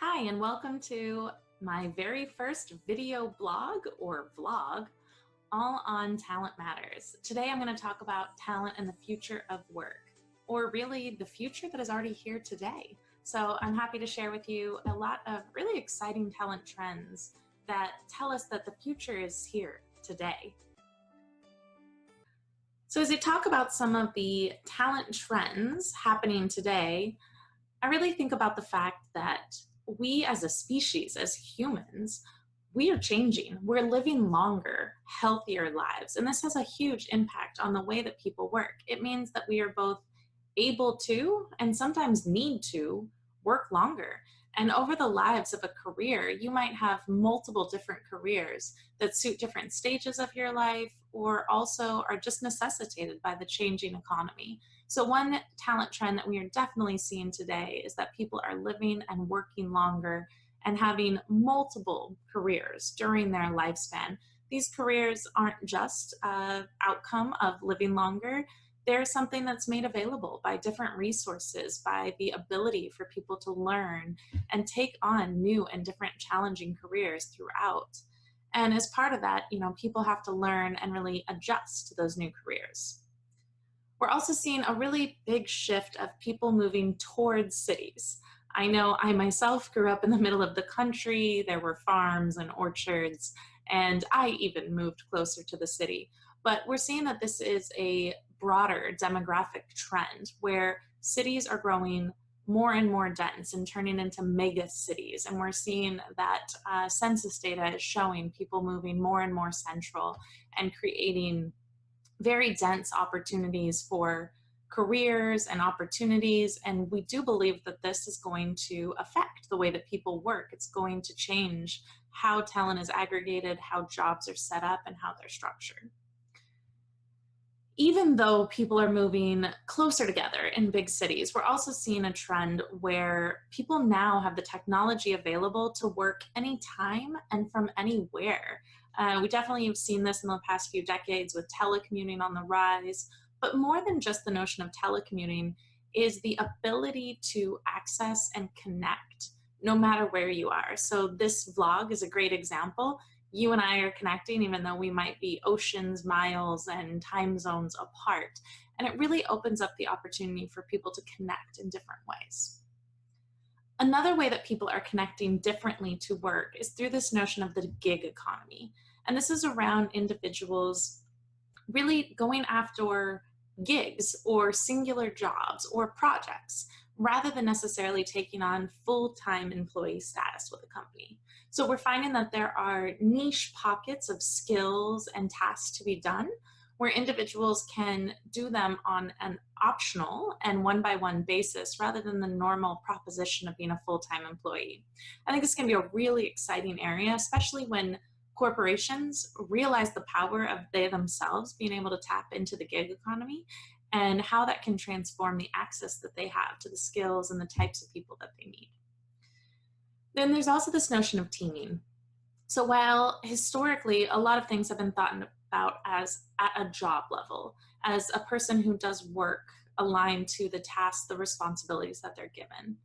Hi, and welcome to my very first video blog or vlog, all on Talent Matters. Today I'm going to talk about talent and the future of work, or really the future that is already here today. So I'm happy to share with you a lot of really exciting talent trends that tell us that the future is here today. So as we talk about some of the talent trends happening today, I really think about the fact that we as a species, as humans, we are changing. We're living longer, healthier lives, and this has a huge impact on the way that people work. It means that we are both able to and sometimes need to work longer. And over the lives of a career, you might have multiple different careers that suit different stages of your life or also are just necessitated by the changing economy. So one talent trend that we are definitely seeing today is that people are living and working longer and having multiple careers during their lifespan. These careers aren't just an outcome of living longer. They're something that's made available by different resources, by the ability for people to learn and take on new and different challenging careers throughout. And as part of that, people have to learn and really adjust to those new careers. We're also seeing a really big shift of people moving towards cities. I know I myself grew up in the middle of the country. There were farms and orchards, and I even moved closer to the city. But we're seeing that this is a broader demographic trend where cities are growing more and more dense and turning into mega cities. And we're seeing that census data is showing people moving more and more central and creating very dense opportunities for careers and opportunities. And we do believe that this is going to affect the way that people work. It's going to change how talent is aggregated, how jobs are set up, and how they're structured. Even though people are moving closer together in big cities, we're also seeing a trend where people now have the technology available to work anytime and from anywhere. We definitely have seen this in the past few decades with telecommuting on the rise, but more than just the notion of telecommuting is the ability to access and connect no matter where you are. So this vlog is a great example. You and I are connecting even though we might be oceans, miles, and time zones apart. And it really opens up the opportunity for people to connect in different ways. Another way that people are connecting differently to work is through this notion of the gig economy. And this is around individuals really going after gigs or singular jobs or projects rather than necessarily taking on full-time employee status with a company. So we're finding that there are niche pockets of skills and tasks to be done where individuals can do them on an optional and one-by-one basis rather than the normal proposition of being a full-time employee. I think this can be a really exciting area, especially when corporations realize the power of they themselves being able to tap into the gig economy and how that can transform the access that they have to the skills and the types of people that they need. Then there's also this notion of teaming. So while historically a lot of things have been thought about as at a job level, as a person who does work aligned to the tasks, the responsibilities that they're given,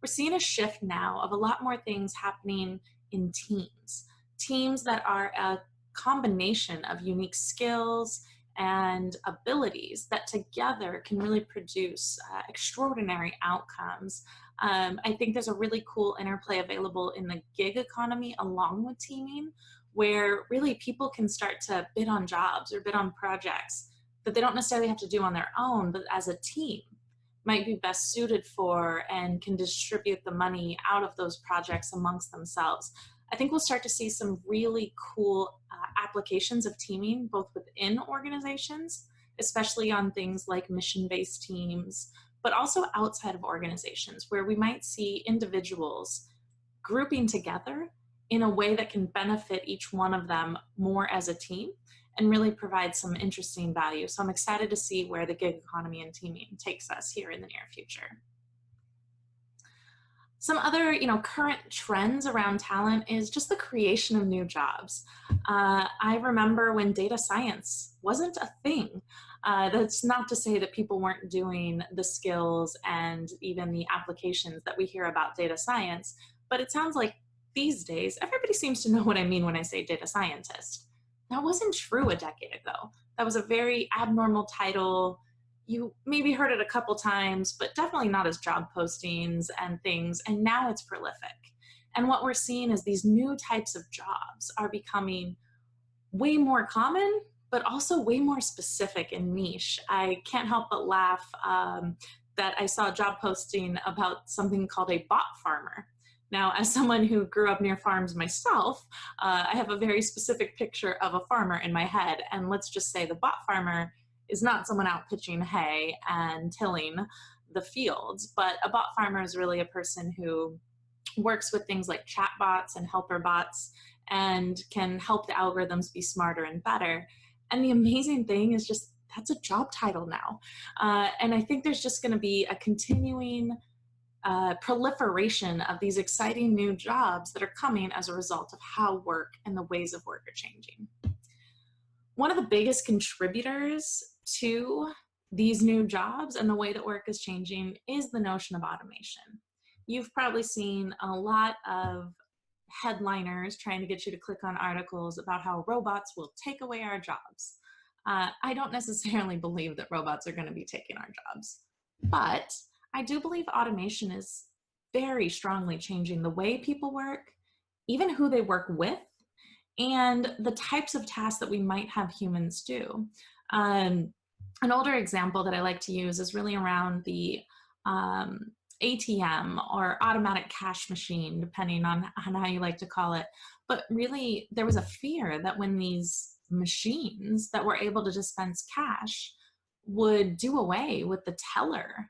we're seeing a shift now of a lot more things happening in teams. Teams that are a combination of unique skills and abilities that together can really produce extraordinary outcomes. I think there's a really cool interplay available in the gig economy along with teaming, where really people can start to bid on jobs or bid on projects that they don't necessarily have to do on their own, but as a team might be best suited for and can distribute the money out of those projects amongst themselves. I think we'll start to see some really cool applications of teaming, both within organizations, especially on things like mission-based teams, but also outside of organizations where we might see individuals grouping together in a way that can benefit each one of them more as a team and really provide some interesting value. So I'm excited to see where the gig economy and teaming takes us here in the near future. Some other, current trends around talent is just the creation of new jobs. I remember when data science wasn't a thing. That's not to say that people weren't doing the skills and even the applications that we hear about data science, But it sounds like these days, everybody seems to know what I mean when I say data scientist. That wasn't true a decade ago. That was a very abnormal title. You maybe heard it a couple times, but definitely not as job postings and things. And now it's prolific. And what we're seeing is these new types of jobs are becoming way more common, but also way more specific and niche. I can't help but laugh that I saw a job posting about something called a bot farmer. Now, as someone who grew up near farms myself, I have a very specific picture of a farmer in my head. And let's just say the bot farmer is not someone out pitching hay and tilling the fields, but a bot farmer is really a person who works with things like chatbots and helper bots and can help the algorithms be smarter and better. And the amazing thing is just that's a job title now. And I think there's just going to be a continuing proliferation of these exciting new jobs that are coming as a result of how work and the ways of work are changing. One of the biggest contributors to these new jobs and the way that work is changing is the notion of automation. You've probably seen a lot of headliners trying to get you to click on articles about how robots will take away our jobs. I don't necessarily believe that robots are going to be taking our jobs, but I do believe automation is very strongly changing the way people work, even who they work with, and the types of tasks that we might have humans do. An older example that I like to use is really around the ATM or automatic cash machine, depending on how you like to call it. But really, there was a fear that when these machines that were able to dispense cash would do away with the teller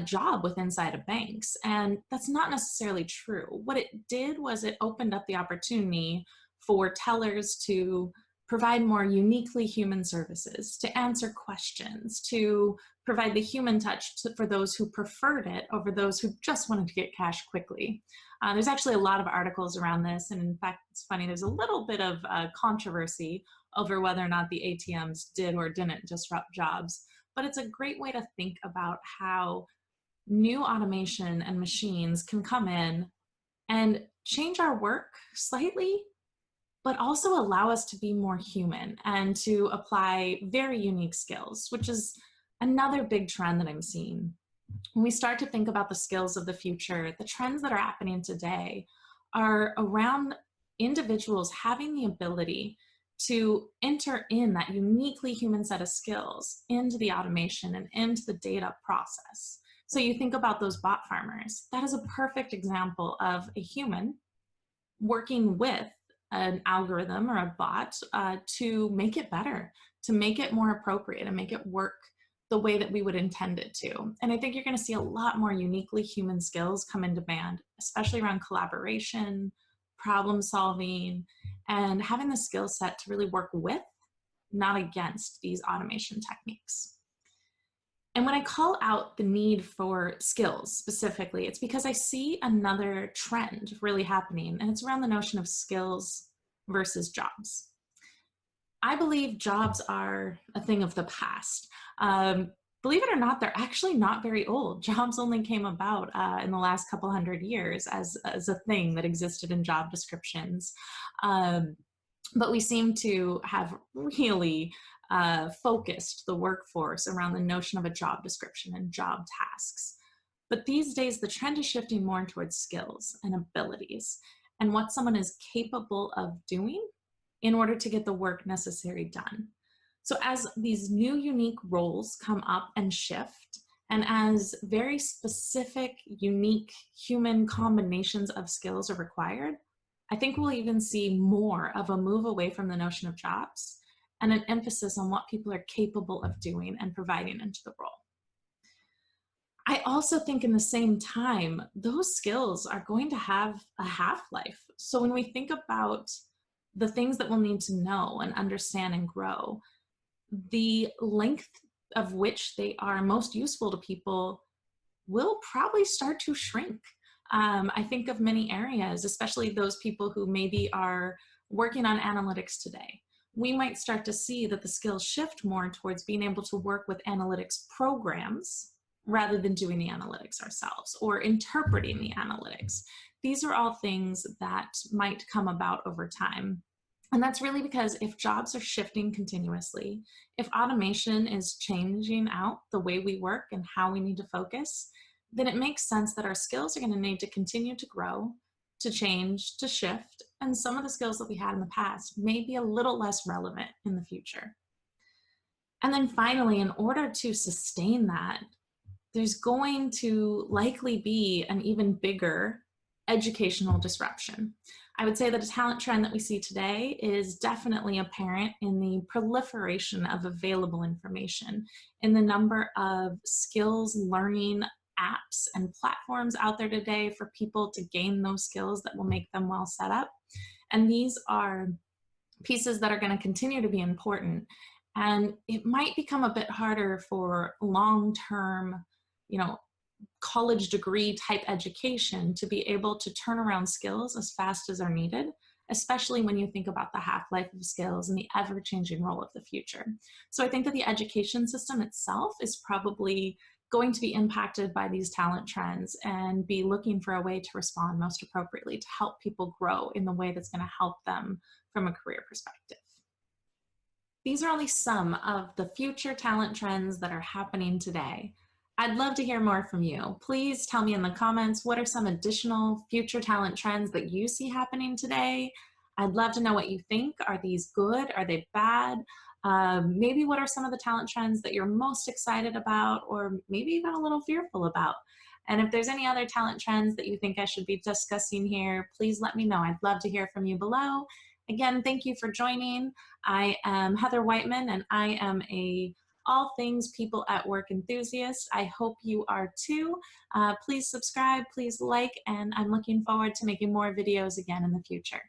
job with inside of banks. And that's not necessarily true. What it did was it opened up the opportunity for tellers to provide more uniquely human services, to answer questions, to provide the human touch for those who preferred it over those who just wanted to get cash quickly. There's actually a lot of articles around this, and in fact, it's funny, there's a little bit of controversy over whether or not the ATMs did or didn't disrupt jobs, but it's a great way to think about how new automation and machines can come in and change our work slightly, but also allow us to be more human and to apply very unique skills, which is another big trend that I'm seeing. When we start to think about the skills of the future, the trends that are happening today are around individuals having the ability to enter in that uniquely human set of skills into the automation and into the data process. So you think about those bot farmers, that is a perfect example of a human working with an algorithm or a bot to make it better, to make it more appropriate and make it work the way that we would intend it to. And I think you're going to see a lot more uniquely human skills come in demand, especially around collaboration, problem solving, and having the skill set to really work with, not against, these automation techniques. And when I call out the need for skills specifically, it's because I see another trend really happening, and it's around the notion of skills versus jobs. I believe jobs are a thing of the past. Believe it or not, they're actually not very old. Jobs only came about in the last couple hundred years as a thing that existed in job descriptions. But we seem to have really focused the workforce around the notion of a job description and job tasks. But these days, the trend is shifting more towards skills and abilities and what someone is capable of doing in order to get the work necessary done. So as these new unique roles come up and shift, and as very specific, unique human combinations of skills are required, I think we'll even see more of a move away from the notion of jobs and an emphasis on what people are capable of doing and providing into the role. I also think in the same time, those skills are going to have a half-life. So when we think about the things that we'll need to know and understand and grow, the length of which they are most useful to people will probably start to shrink. I think of many areas, especially those people who maybe are working on analytics today. We might start to see that the skills shift more towards being able to work with analytics programs rather than doing the analytics ourselves or interpreting the analytics. These are all things that might come about over time. And that's really because if jobs are shifting continuously, if automation is changing out the way we work and how we need to focus, then it makes sense that our skills are going to need to continue to grow, to change, to shift. And some of the skills that we had in the past may be a little less relevant in the future. And then finally, in order to sustain that, there's going to likely be an even bigger educational disruption. I would say that a talent trend that we see today is definitely apparent in the proliferation of available information, in the number of skills learning apps and platforms out there today for people to gain those skills that will make them well set up. And these are pieces that are going to continue to be important. And it might become a bit harder for long-term, you know, college degree type education to be able to turn around skills as fast as are needed, especially when you think about the half-life of skills and the ever-changing role of the future. So I think that the education system itself is probably going to be impacted by these talent trends and be looking for a way to respond most appropriately to help people grow in the way that's going to help them from a career perspective. These are only some of the future talent trends that are happening today. I'd love to hear more from you. Please tell me in the comments, what are some additional future talent trends that you see happening today? I'd love to know what you think. Are these good? Are they bad? Maybe what are some of the talent trends that you're most excited about, or maybe even a little fearful about? And if there's any other talent trends that you think I should be discussing here, please let me know. I'd love to hear from you below. Again, thank you for joining. I am Heather Whiteman, and I am a all things people at work enthusiast. I hope you are too. Please subscribe, please like, and I'm looking forward to making more videos again in the future.